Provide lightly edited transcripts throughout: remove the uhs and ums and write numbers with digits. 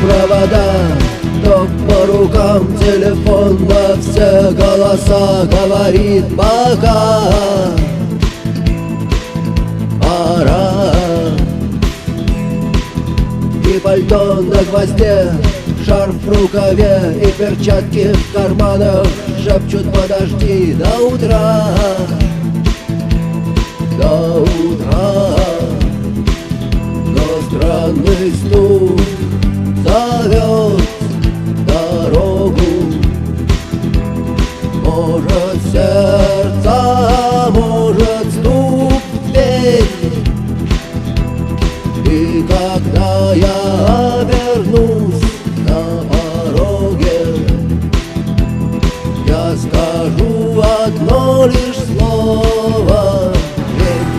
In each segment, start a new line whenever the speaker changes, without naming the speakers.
провода, ток по рукам, телефон на все голоса говорит пока. Пора. И пальто на гвозде, шарф в рукаве и перчатки в карманах шепчут: подожди до утра, до утра. Но странный стук зовет дорогу. Может, сердце, может, стук в дверь. И когда я обернусь на пороге, я скажу одно лишь слово: верь.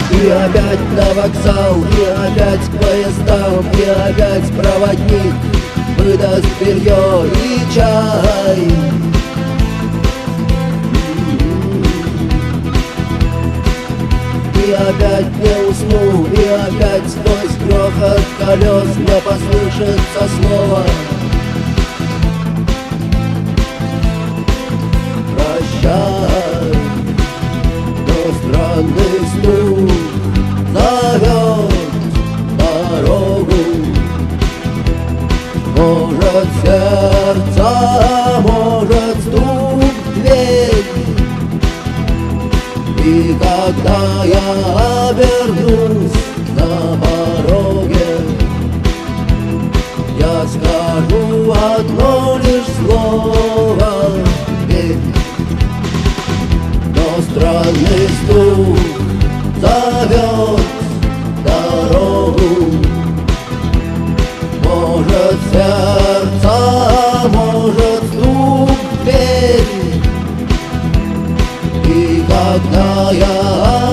И опять на вокзал, и опять к поездам, и опять проводник выдаст белье и чай. И опять не усну, и опять сквозь грохот колес мне послышится слово: прощай. Но странный стук зовет дорогу. Может, сердце, может, стук в дверь. И когда я обернусь на пороге, я скажу одно лишь слово: верь. Но странный стук зовет дорогу. Может, сердце, может, стук в дверь. И когда я